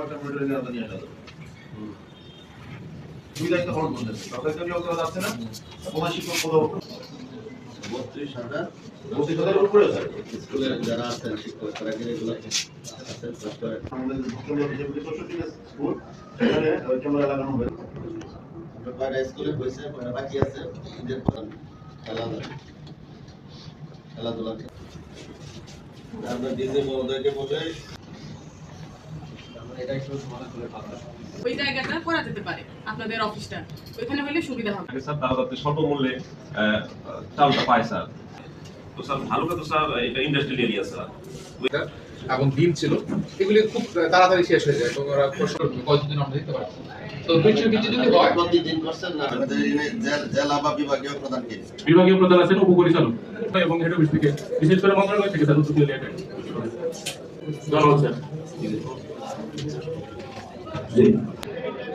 একটা মনিটরিং এর নিয়ে আসা দুই দায়িত্ব পালন করতেছে সরকারি নিয়োগ করা যাচ্ছে না প্রধান শিক্ষক পদ 32,000 উপরে আছে স্কুলে যারা আছেন শিক্ষক তারা কি রেগুলার আছেন আমাদের ভূখণ্ড হিসেবে 64টি স্কুল সেখানে ক্যামেরা লাগানো হবে বাইরে স্কুলে হয়েছে বাকি আছে ঈদের পর খেলাধুলা আমরা ডিজে মহোদয়কে বলে এটা একটু সমাধান করে ভালো ওই জায়গাটা করা যেতে পারে আপনাদের অফিসটা ওইখানে হলে সুবিধা হবে স্যার তারা যাতে স্বল্প মূল্যে চালটা পায় স্যার তো স্যার ভালো কথা স্যার এটা ইন্ডাস্ট্রিয়াল এরিয়া স্যার এবং ডিম ছিল এগুলি খুব তাড়াতাড়ি শেষ হয়ে যায় এবং ওরা কয়েকদিন আমরা দিতে পারি তো 200 কেজি যদি হয় প্রতিদিন করছেন না আমাদের জেলা বা বিভাগীয় প্রধান কি বিভাগীয় প্রধান আছেন উপপরিচালক এবং হেড অফিস থেকে বিশেষ করে মন্ত্রণালয় থেকে স্যার উদ্যোগ নিয়ে এটা ধন্যবাদ স্যার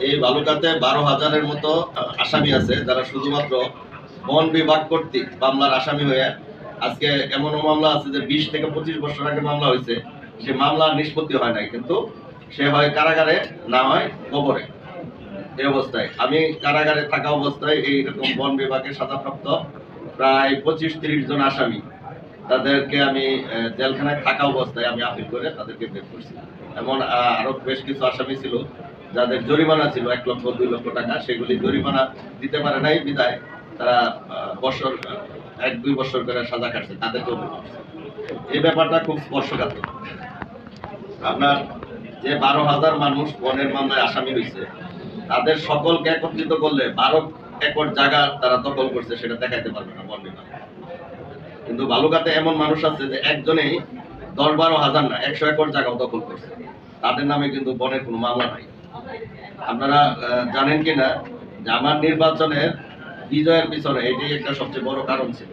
এই বালুকাতে 12,000-এর মতো আসামি আছে যারা শুধুমাত্র বন বিভাগ কর্তৃক মামলার আসামি হয়ে আজকে এমনও মামলা আছে যে 20 থেকে 25 বছর আগে মামলা হয়েছে সে মামলার নিষ্পত্তি হয় নাই কিন্তু সে হয় কারাগারে না হয় কবরে এই অবস্থায় আমি কারাগারে থাকা অবস্থায় এইরকম বন বিভাগের সাজাপ্রাপ্ত প্রায় 25-30 জন আসামি তাদেরকে আমি জেলখানায় থাকা অবস্থায় আমি আপিল করে তাদেরকে বের করছি এমন আরো বেশ কিছু আসামি ছিল যাদের জরিমানা ছিল 1 লক্ষ 2 লক্ষ টাকা সেগুলি জরিমানা দিতে পারে নাই বিদায় তারা বছর 1-2 বছর করে সাজা কাটছে তাদেরকেও এই ব্যাপারটা খুব স্পর্শকাতর আপনার যে 12,000 মানুষ বনের মামলায় আসামি হয়েছে তাদের সকলকে একত্রিত করলে 12 একর জায়গা তারা দখল করছে সেটা দেখাইতে পারবে না বন বিভাগ কিন্তু বালুকাতে এমন মানুষ আছে যে একজনেই 10-12 হাজার না 100 একর জায়গাও দখল করছে তাদের নামে কিন্তু বনের কোনো মামলা নাই আপনারা জানেন কিনা যে আমার নির্বাচনের বিজয়ের পিছনে এটাই একটা সবচেয়ে বড় কারণ ছিল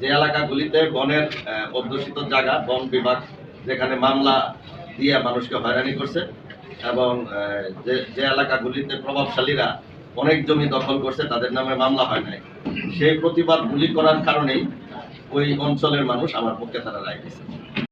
যে এলাকাগুলিতে বনের অধ্যুষিত জায়গা বন বিভাগ যেখানে মামলা দিয়ে মানুষকে হয়রানি করছে এবং যে এলাকাগুলিতে প্রভাবশালীরা অনেক জমি দখল করছে তাদের নামে মামলা হয় নাই সেই প্রতিবাদ গুলি করার কারণেই ওই অঞ্চলের মানুষ আমার পক্ষে তারা রায় দিয়েছে